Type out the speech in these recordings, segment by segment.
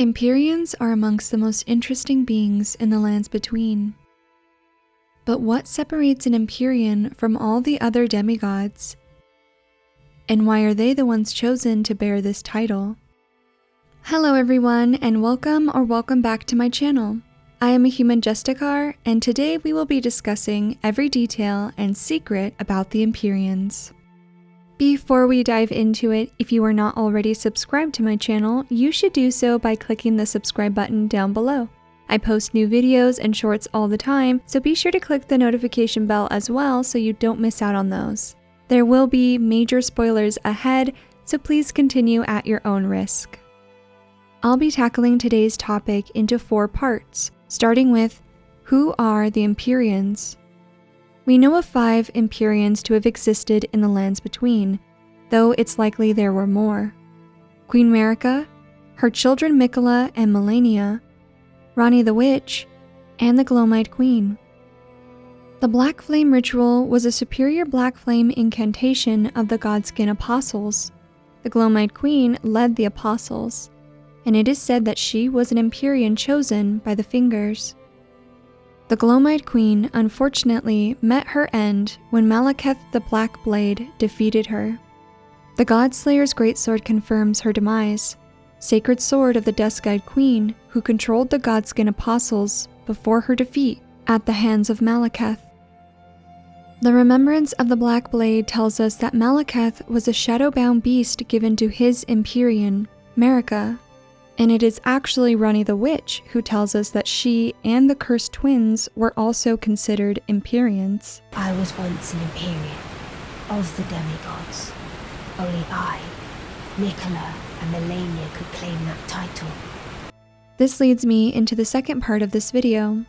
Empyreans are amongst the most interesting beings in the lands between. But what separates an Empyrean from all the other demigods? And why are they the ones chosen to bear this title? Hello everyone, and welcome back to my channel. I am a human Justicar, and today we will be discussing every detail and secret about the Empyreans. Before we dive into it, if you are not already subscribed to my channel, you should do so by clicking the subscribe button down below. I post new videos and shorts all the time, so be sure to click the notification bell as well so you don't miss out on those. There will be major spoilers ahead, so please continue at your own risk. I'll be tackling today's topic into 4 parts, starting with who are the Empyreans? We know of 5 Empyreans to have existed in the lands between, though it's likely there were more. Queen Marika, her children Miquella and Melania, Ranni the Witch, and the Glomite Queen. The Black Flame ritual was a superior black flame incantation of the Godskin Apostles. The Glomite Queen led the Apostles, and it is said that she was an Empyrean chosen by the Fingers. The Glomite Queen unfortunately met her end when Malekith the Black Blade defeated her. The Godslayer's greatsword confirms her demise, sacred sword of the Dusk-Eyed Queen who controlled the Godskin Apostles before her defeat at the hands of Malekith. The remembrance of the Black Blade tells us that Malekith was a shadow-bound beast given to his Empyrean, Marika, and it is actually Ranni the Witch who tells us that she and the Cursed Twins were also considered Empyreans. I was once an Empyrean, of the demigods. Only I, Miquella, and Melania could claim that title. This leads me into the second part of this video.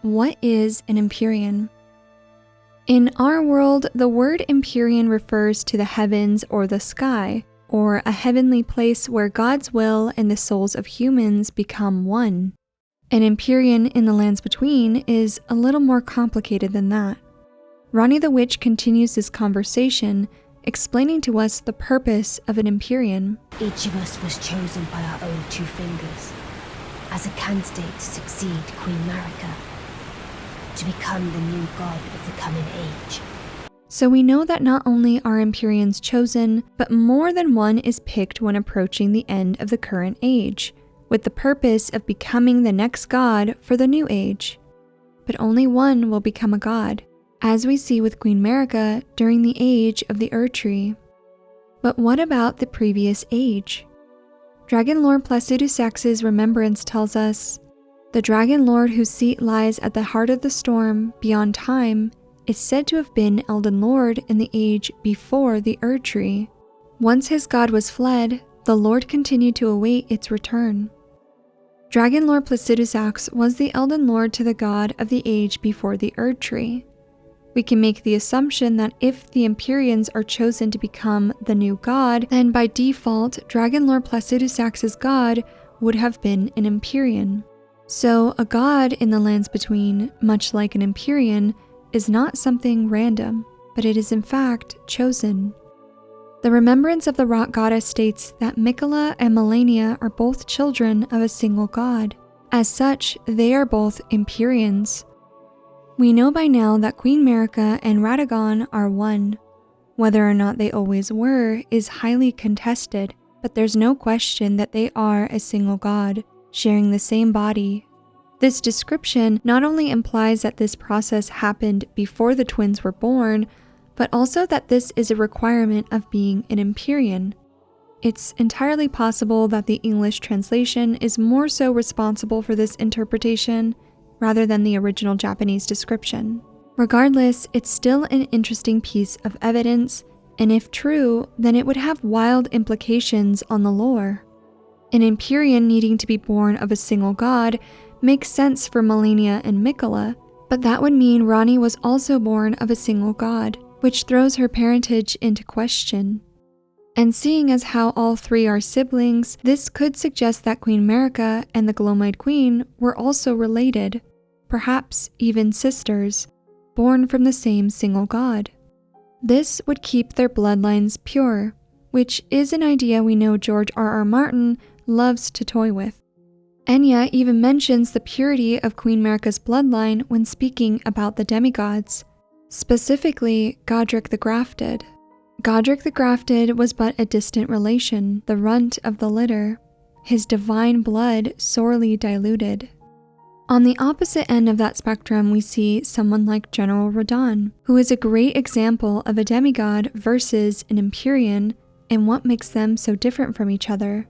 What is an Empyrean? In our world, the word Empyrean refers to the heavens or the sky, or a heavenly place where God's will and the souls of humans become one. An Empyrean in the lands between is a little more complicated than that. Ranni the Witch continues this conversation, explaining to us the purpose of an Empyrean. Each of us was chosen by our own 2 fingers, as a candidate to succeed Queen Marika, to become the new god of the coming age. So we know that not only are Empyreans chosen, but more than one is picked when approaching the end of the current age, with the purpose of becoming the next god for the new age. But only one will become a god, as we see with Queen Marika during the age of the Erdtree. But what about the previous age? Dragon Lord Placidusax's remembrance tells us, the Dragon Lord whose seat lies at the heart of the storm beyond time is said to have been Elden Lord in the age before the Erdtree. Once his god was fled, the Lord continued to await its return. Dragon Lord Placidusax was the Elden Lord to the god of the age before the Erdtree. We can make the assumption that if the Empyreans are chosen to become the new god, then by default, Dragon Lord Placidusax's god would have been an Empyrean. So a god in the lands between, much like an Empyrean, is not something random, but it is in fact chosen. The remembrance of the rock goddess states that Miquella and Melania are both children of a single god. As such, they are both Empyreans. We know by now that Queen Marika and Radagon are one. Whether or not they always were is highly contested, but there's no question that they are a single god, sharing the same body. This description not only implies that this process happened before the twins were born, but also that this is a requirement of being an Empyrean. It's entirely possible that the English translation is more so responsible for this interpretation, rather than the original Japanese description. Regardless, it's still an interesting piece of evidence, and if true, then it would have wild implications on the lore. An Empyrean needing to be born of a single god makes sense for Melania and Miquella, but that would mean Ranni was also born of a single god, which throws her parentage into question. And seeing as how all 3 are siblings, this could suggest that Queen Marika and the Glomite Queen were also related, perhaps even sisters, born from the same single god. This would keep their bloodlines pure, which is an idea we know George R.R. Martin loves to toy with. Enya even mentions the purity of Queen Marika's bloodline when speaking about the demigods, specifically Godric the Grafted. Godric the Grafted was but a distant relation, the runt of the litter, his divine blood sorely diluted. On the opposite end of that spectrum, we see someone like General Radahn, who is a great example of a demigod versus an Empyrean and what makes them so different from each other.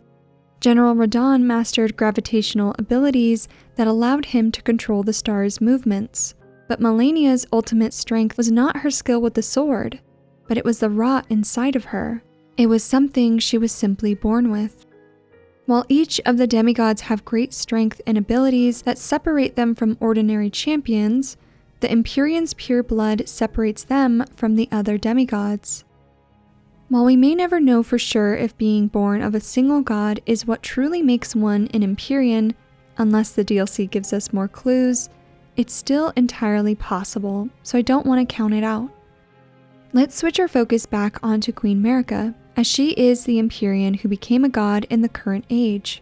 General Radahn mastered gravitational abilities that allowed him to control the star's movements, but Malenia's ultimate strength was not her skill with the sword, but it was the rot inside of her. It was something she was simply born with. While each of the demigods have great strength and abilities that separate them from ordinary champions, the Empyrean's pure blood separates them from the other demigods. While we may never know for sure if being born of a single god is what truly makes one an Empyrean, unless the DLC gives us more clues, it's still entirely possible, so I don't want to count it out. Let's switch our focus back onto Queen Marika, as she is the Empyrean who became a god in the current age.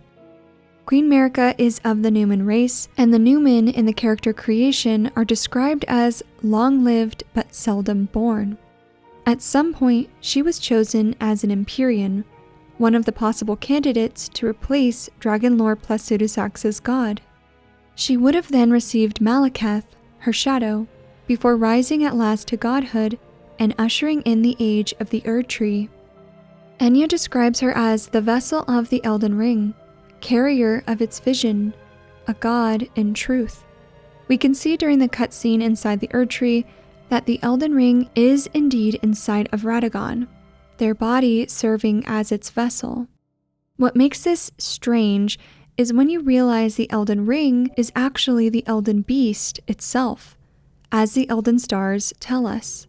Queen Marika is of the Numen race, and the Numen in the character creation are described as long-lived but seldom born. At some point, she was chosen as an Empyrean, one of the possible candidates to replace Dragon Lord Placidusax's god. She would have then received Malekith, her shadow, before rising at last to godhood and ushering in the age of the Erd Tree. Enya describes her as the vessel of the Elden Ring, carrier of its vision, a god in truth. We can see during the cutscene inside the Erd Tree that the Elden Ring is indeed inside of Radagon, their body serving as its vessel. What makes this strange is when you realize the Elden Ring is actually the Elden Beast itself, as the Elden Stars tell us.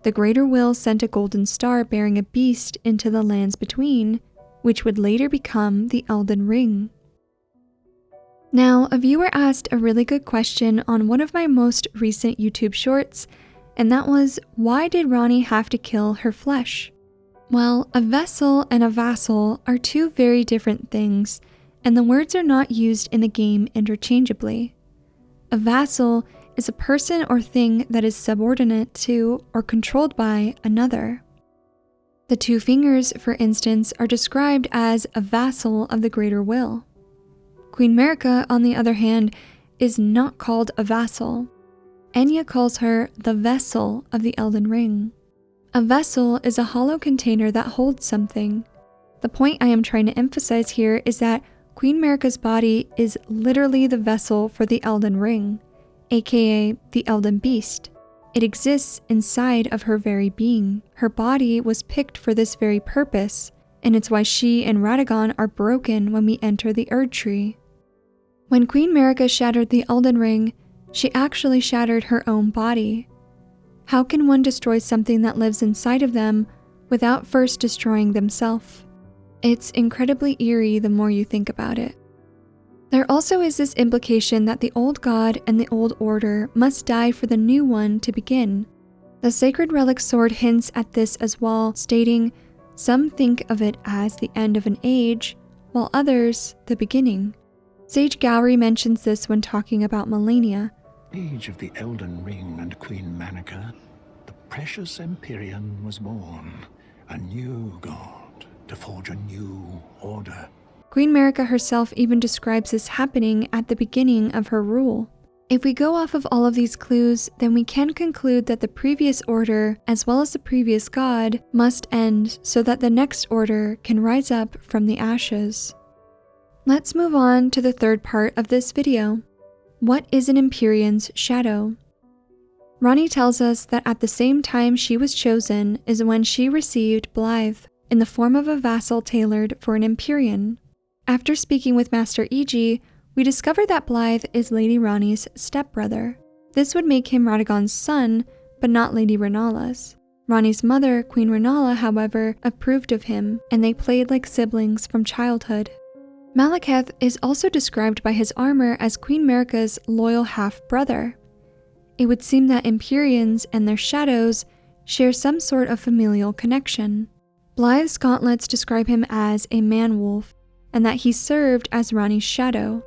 The Greater Will sent a golden star bearing a beast into the lands between, which would later become the Elden Ring. Now, a viewer asked a really good question on one of my most recent YouTube shorts, and that was, why did Ranni have to kill her flesh? Well, a vessel and a vassal are two very different things, and the words are not used in the game interchangeably. A vassal is a person or thing that is subordinate to or controlled by another. The Two Fingers, for instance, are described as a vassal of the Greater Will. Queen Marika, on the other hand, is not called a vassal. Enya calls her the vessel of the Elden Ring. A vessel is a hollow container that holds something. The point I am trying to emphasize here is that Queen Marika's body is literally the vessel for the Elden Ring, aka the Elden Beast. It exists inside of her very being. Her body was picked for this very purpose, and it's why she and Radagon are broken when we enter the Erd Tree. When Queen Marika shattered the Elden Ring, she actually shattered her own body. How can one destroy something that lives inside of them without first destroying themselves? It's incredibly eerie the more you think about it. There also is this implication that the old god and the old order must die for the new one to begin. The Sacred Relic Sword hints at this as well, stating, "Some think of it as the end of an age, while others the beginning." Sage Gowry mentions this when talking about Malenia. Age of the Elden Ring and Queen Marika, the precious Empyrean was born, a new god to forge a new order. Queen Marika herself even describes this happening at the beginning of her rule. If we go off of all of these clues, then we can conclude that the previous order, as well as the previous god, must end so that the next order can rise up from the ashes. Let's move on to the third part of this video. What is an Empyrean's shadow? Ranni tells us that at the same time she was chosen is when she received Blaidd, in the form of a vassal tailored for an Empyrean. After speaking with Master Iji, we discover that Blaidd is Lady Ranni's stepbrother. This would make him Radagon's son, but not Lady Renala's. Ranni's mother, Queen Renala, however, approved of him, and they played like siblings from childhood. Malekith is also described by his armor as Queen Marika's loyal half-brother. It would seem that Empyreans and their shadows share some sort of familial connection. Blaidd's gauntlets describe him as a man-wolf, and that he served as Rani's shadow.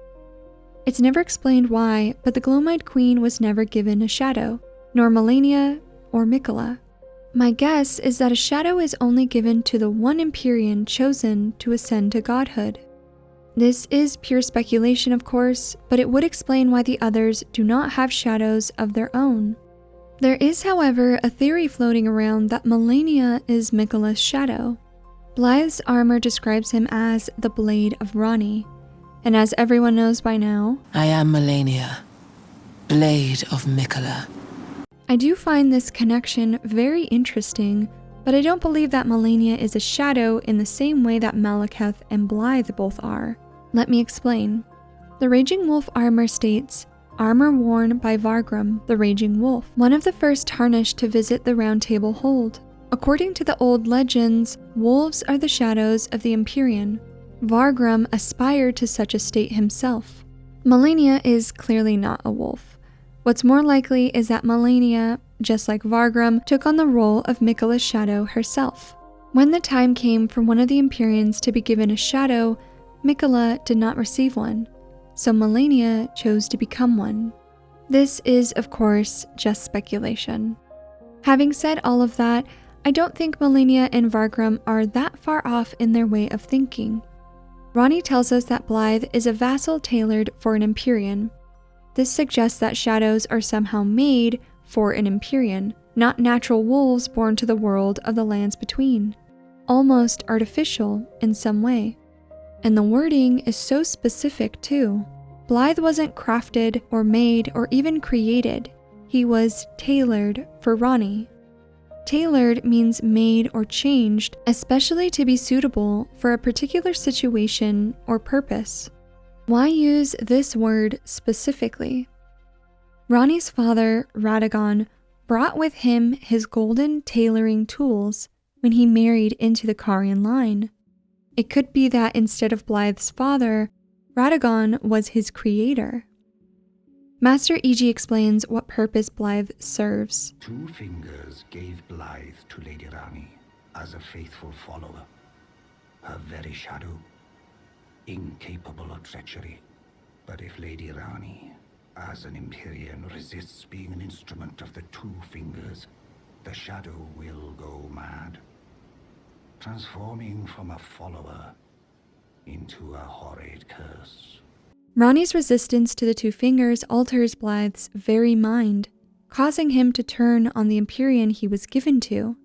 It's never explained why, but the Glomide Queen was never given a shadow, nor Malenia or Miquella. My guess is that a shadow is only given to the one Empyrean chosen to ascend to godhood. This is pure speculation, of course, but it would explain why the others do not have shadows of their own. There is, however, a theory floating around that Malenia is Miquella's shadow. Blythe's armor describes him as the Blade of Rani, and as everyone knows by now, I am Malenia, Blade of Miquella. I do find this connection very interesting, but I don't believe that Malenia is a shadow in the same way that Malekith and Blythe both are. Let me explain. The Raging Wolf armor states, armor worn by Vargrim, the Raging Wolf, one of the first Tarnished to visit the Round Table Hold. According to the old legends, wolves are the shadows of the Empyrean. Vargrim aspired to such a state himself. Malenia is clearly not a wolf. What's more likely is that Malenia, just like Vargrim, took on the role of Miquella's shadow herself. When the time came for one of the Empyreans to be given a shadow, Miquella did not receive one, so Malenia chose to become one. This is, of course, just speculation. Having said all of that, I don't think Malenia and Vargrim are that far off in their way of thinking. Rani tells us that Blythe is a vassal tailored for an Empyrean. This suggests that shadows are somehow made for an Empyrean, not natural wolves born to the world of the lands between. Almost artificial in some way. And the wording is so specific too. Blythe wasn't crafted or made or even created. He was tailored for Rani. Tailored means made or changed, especially to be suitable for a particular situation or purpose. Why use this word specifically? Rani's father, Radagon, brought with him his golden tailoring tools when he married into the Carian line. It could be that instead of Blythe's father, Radagon was his creator. Master E.G. explains what purpose Blythe serves. 2 Fingers gave Blythe to Lady Rani as a faithful follower, her very shadow, incapable of treachery. But if Lady Rani, as an Empyrean, resists being an instrument of the 2 Fingers, the shadow will go mad, transforming from a follower into a horrid curse. Rani's resistance to the 2 Fingers alters Blythe's very mind, causing him to turn on the Empyrean he was given to.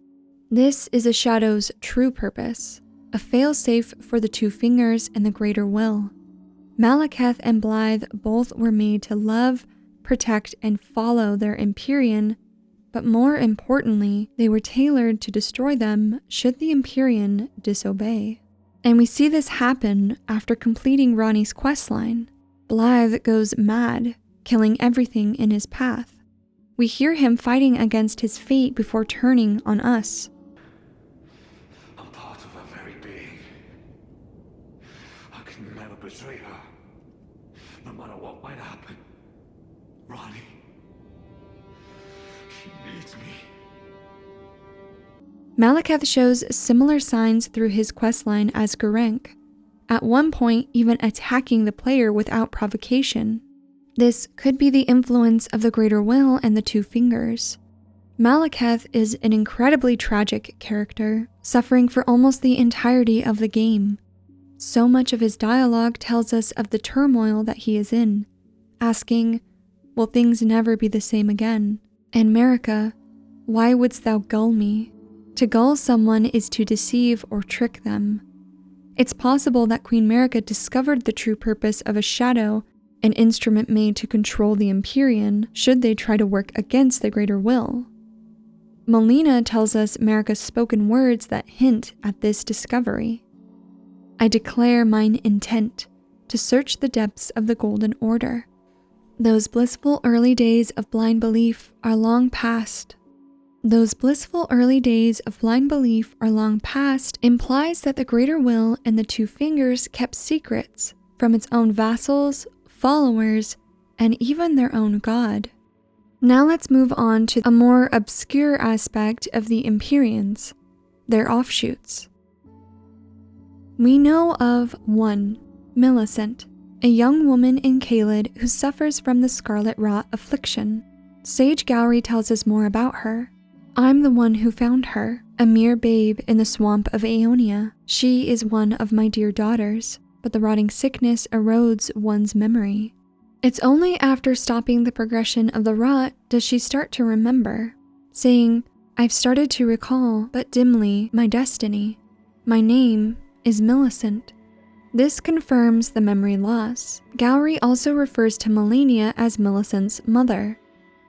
This is a shadow's true purpose, a failsafe for the 2 Fingers and the greater will. Malekith and Blythe both were made to love, protect, and follow their Empyrean, but more importantly, they were tailored to destroy them should the Empyrean disobey. And we see this happen after completing Rani's questline. Blythe goes mad, killing everything in his path. We hear him fighting against his fate before turning on us. I'm part of her very being. I can never betray her, no matter what might happen. Rani, she needs me. Malekith shows similar signs through his questline as Gurrenk, at one point even attacking the player without provocation. This could be the influence of the Greater Will and the 2 Fingers. Malekith is an incredibly tragic character, suffering for almost the entirety of the game. So much of his dialogue tells us of the turmoil that he is in, asking, will things never be the same again? And Marika, why wouldst thou gull me? To gull someone is to deceive or trick them. It's possible that Queen Marika discovered the true purpose of a shadow, an instrument made to control the Empyrean, should they try to work against the Greater Will. Melina tells us Marika's spoken words that hint at this discovery. I declare mine intent to search the depths of the Golden Order. Those blissful early days of blind belief are long past. Those blissful early days of blind belief are long past implies that the Greater Will and the 2 Fingers kept secrets from its own vassals, followers, and even their own god. Now let's move on to a more obscure aspect of the Empyreans, their offshoots. We know of 1. Millicent, a young woman in Caelid who suffers from the scarlet rot affliction. Sage Gowry tells us more about her. I'm the one who found her, a mere babe in the swamp of Aeonia. She is one of my dear daughters, but the rotting sickness erodes one's memory. It's only after stopping the progression of the rot does she start to remember, saying, I've started to recall, but dimly, my destiny. My name is Millicent. This confirms the memory loss. Gowry also refers to Melania as Millicent's mother.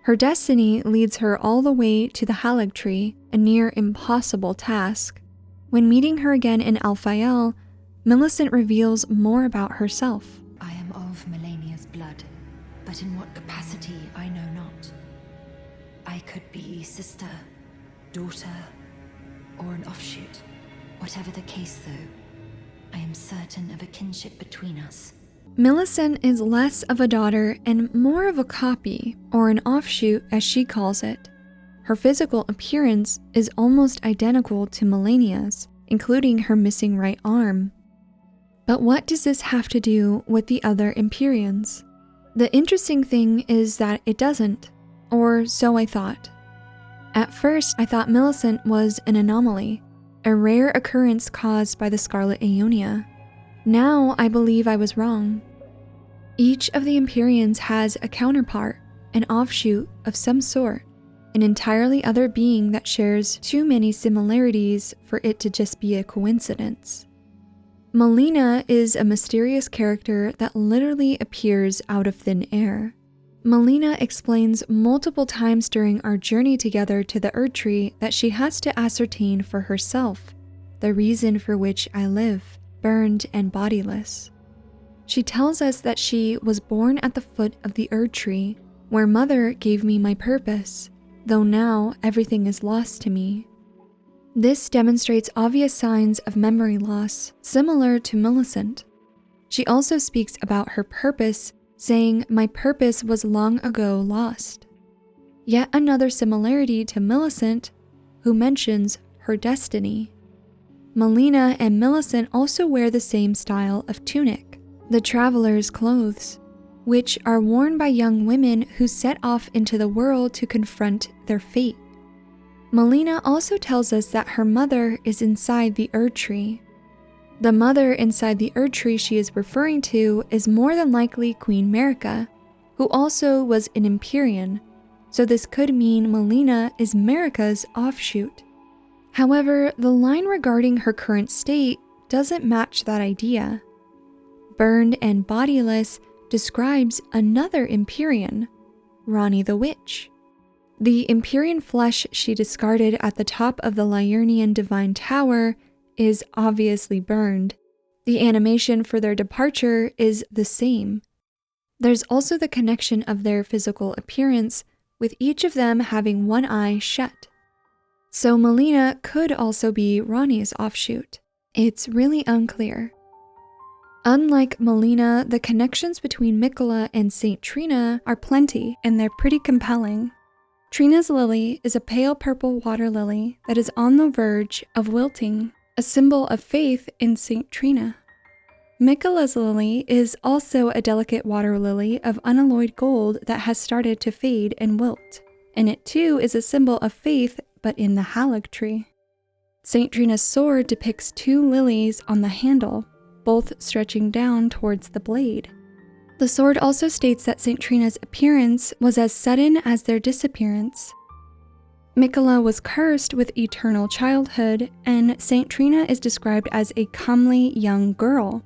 Her destiny leads her all the way to the Halig Tree, a near impossible task. When meeting her again in Alphael, Millicent reveals more about herself. I am of Melania's blood, but in what capacity I know not. I could be sister, daughter, or an offshoot. Whatever the case though, I am certain of a kinship between us. Millicent is less of a daughter and more of a copy, or an offshoot as she calls it. Her physical appearance is almost identical to Melania's, including her missing right arm. But what does this have to do with the other Empyreans? The interesting thing is that it doesn't, or so I thought. At first, I thought Millicent was an anomaly, a rare occurrence caused by the Scarlet Aeonia. Now I believe I was wrong. Each of the Empyreans has a counterpart, an offshoot of some sort, an entirely other being that shares too many similarities for it to just be a coincidence. Melina is a mysterious character that literally appears out of thin air. Melina explains multiple times during our journey together to the Erd Tree that she has to ascertain for herself the reason for which I live, burned and bodiless. She tells us that she was born at the foot of the Erd Tree, where Mother gave me my purpose, though now everything is lost to me. This demonstrates obvious signs of memory loss, similar to Millicent. She also speaks about her purpose, saying, my purpose was long ago lost. Yet another similarity to Millicent, who mentions her destiny. Melina and Millicent also wear the same style of tunic, the traveler's clothes, which are worn by young women who set off into the world to confront their fate. Melina also tells us that her mother is inside the Erd Tree. The mother inside the Erd Tree she is referring to is more than likely Queen Marika, who also was an Empyrean, so this could mean Melina is Marika's offshoot. However, the line regarding her current state doesn't match that idea. Burned and bodiless describes another Empyrean, Ranni the Witch. The Empyrean flesh she discarded at the top of the Liurnian Divine Tower is obviously burned. The animation for their departure is the same. There's also the connection of their physical appearance, with each of them having one eye shut. So Melina could also be Ranni's offshoot. It's really unclear. Unlike Melina, the connections between Miquella and Saint Trina are plenty, and they're pretty compelling. Trina's lily is a pale purple water lily that is on the verge of wilting, a symbol of faith in Saint Trina. Miquella's lily is also a delicate water lily of unalloyed gold that has started to fade and wilt, and it too is a symbol of faith but in the Halig Tree. Saint Trina's sword depicts two lilies on the handle, both stretching down towards the blade. The sword also states that Saint Trina's appearance was as sudden as their disappearance. Miquella was cursed with eternal childhood, and Saint Trina is described as a comely young girl.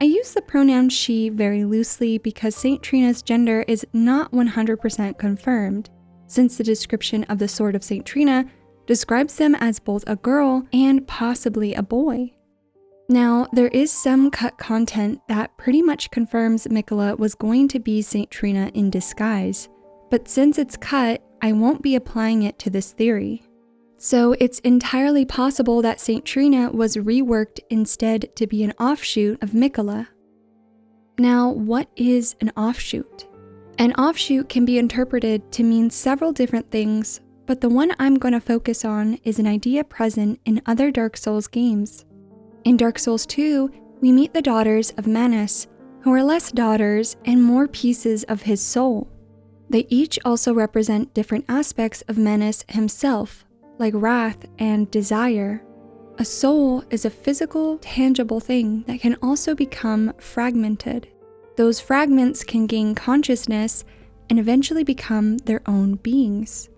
I use the pronoun she very loosely because Saint Trina's gender is not 100% confirmed, since the description of the sword of Saint Trina describes them as both a girl and possibly a boy. Now, there is some cut content that pretty much confirms Miquella was going to be Saint Trina in disguise, but since it's cut, I won't be applying it to this theory. So it's entirely possible that Saint Trina was reworked instead to be an offshoot of Miquella. Now, what is an offshoot? An offshoot can be interpreted to mean several different things, but the one I'm going to focus on is an idea present in other Dark Souls games. In Dark Souls 2, we meet the daughters of Manus, who are less daughters and more pieces of his soul. They each also represent different aspects of Manus himself, like wrath and desire. A soul is a physical, tangible thing that can also become fragmented. Those fragments can gain consciousness and eventually become their own beings.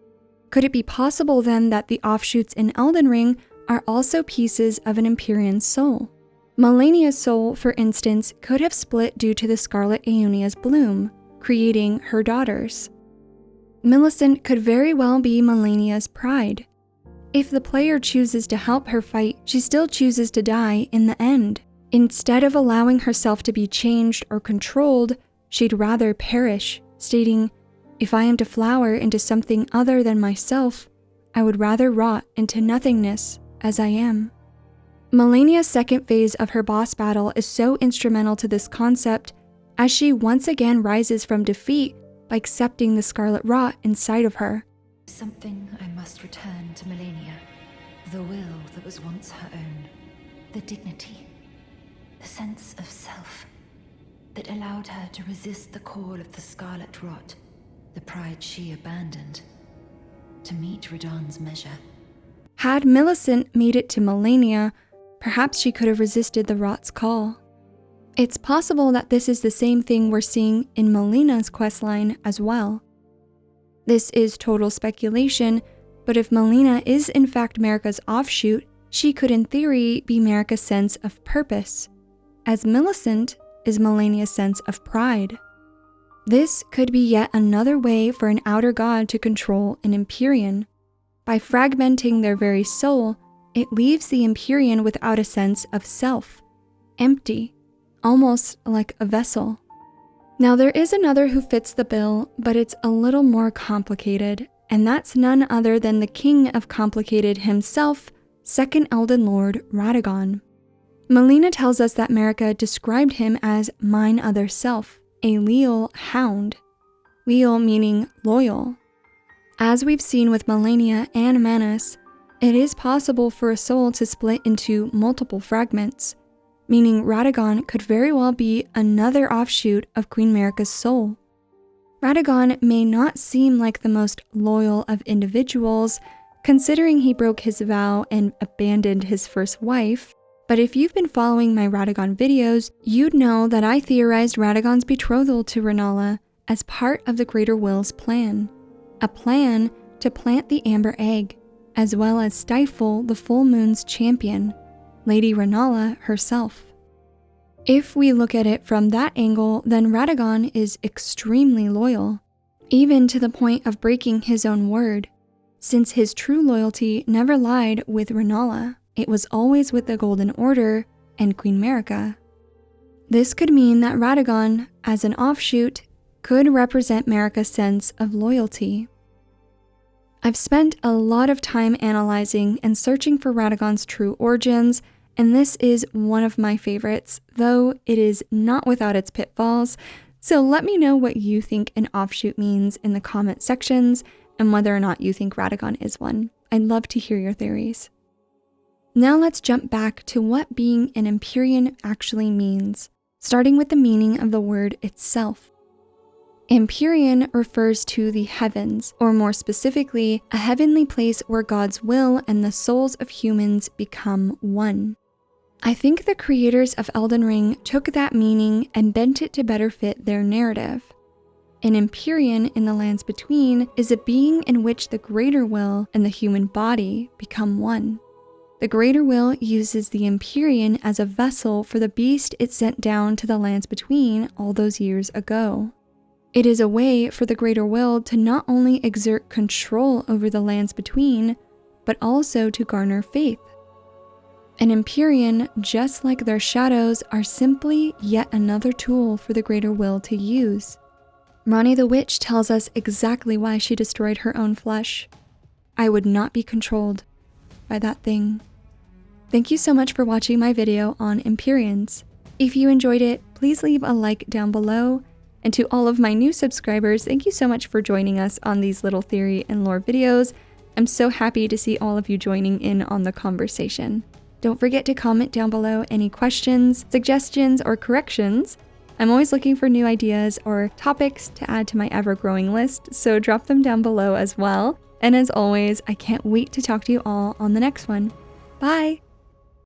Could it be possible then that the offshoots in Elden Ring are also pieces of an Empyrean soul? Malenia's soul, for instance, could have split due to the Scarlet Aeonia's bloom, creating her daughters. Millicent could very well be Malenia's pride. If the player chooses to help her fight, she still chooses to die in the end. Instead of allowing herself to be changed or controlled, she'd rather perish, stating, "If I am to flower into something other than myself, I would rather rot into nothingness as I am." Malenia's second phase of her boss battle is so instrumental to this concept, as she once again rises from defeat by accepting the scarlet rot inside of her. Something I must return to Malenia. The will that was once her own. The dignity. The sense of self. That allowed her to resist the call of the scarlet rot. The pride she abandoned. To meet Radahn's measure. Had Millicent made it to Malenia, perhaps she could have resisted the rot's call. It's possible that this is the same thing we're seeing in Malina's questline as well. This is total speculation, but if Malenia is in fact Marika's offshoot, she could in theory be Marika's sense of purpose, as Millicent is Malenia's sense of pride. This could be yet another way for an outer god to control an Empyrean. By fragmenting their very soul, it leaves the Empyrean without a sense of self, empty, almost like a vessel. Now there is another who fits the bill, but it's a little more complicated, and that's none other than the king of complicated himself, second Elden Lord Radagon. Malenia tells us that Marika described him as mine other self, a leal hound. Leal meaning loyal. As we've seen with Malenia and Manus, it is possible for a soul to split into multiple fragments, meaning Radagon could very well be another offshoot of Queen Marika's soul. Radagon may not seem like the most loyal of individuals, considering he broke his vow and abandoned his first wife, but if you've been following my Radagon videos, you'd know that I theorized Radagon's betrothal to Rennala as part of the Greater Will's plan. A plan to plant the Amber Egg, as well as stifle the Full Moon's champion, Lady Rennala herself. If we look at it from that angle, then Radagon is extremely loyal, even to the point of breaking his own word, since his true loyalty never lied with Rennala. It was always with the Golden Order and Queen Marika. This could mean that Radagon, as an offshoot, could represent Marika's sense of loyalty. I've spent a lot of time analyzing and searching for Radagon's true origins, and this is one of my favorites, though it is not without its pitfalls. So let me know what you think an offshoot means in the comment sections and whether or not you think Radagon is one. I'd love to hear your theories. Now let's jump back to what being an Empyrean actually means, starting with the meaning of the word itself. Empyrean refers to the heavens, or more specifically, a heavenly place where God's will and the souls of humans become one. I think the creators of Elden Ring took that meaning and bent it to better fit their narrative. An Empyrean in the lands between is a being in which the greater will and the human body become one. The greater will uses the Empyrean as a vessel for the beast it sent down to the lands between all those years ago. It is a way for the greater will to not only exert control over the lands between, but also to garner faith. An Empyrean, just like their shadows, are simply yet another tool for the greater will to use. Ranni the Witch tells us exactly why she destroyed her own flesh. I would not be controlled by that thing. Thank you so much for watching my video on Empyreans. If you enjoyed it, please leave a like down below. And to all of my new subscribers, thank you so much for joining us on these little theory and lore videos. I'm so happy to see all of you joining in on the conversation. Don't forget to comment down below any questions, suggestions, or corrections. I'm always looking for new ideas or topics to add to my ever-growing list, so drop them down below as well. And as always, I can't wait to talk to you all on the next one. Bye!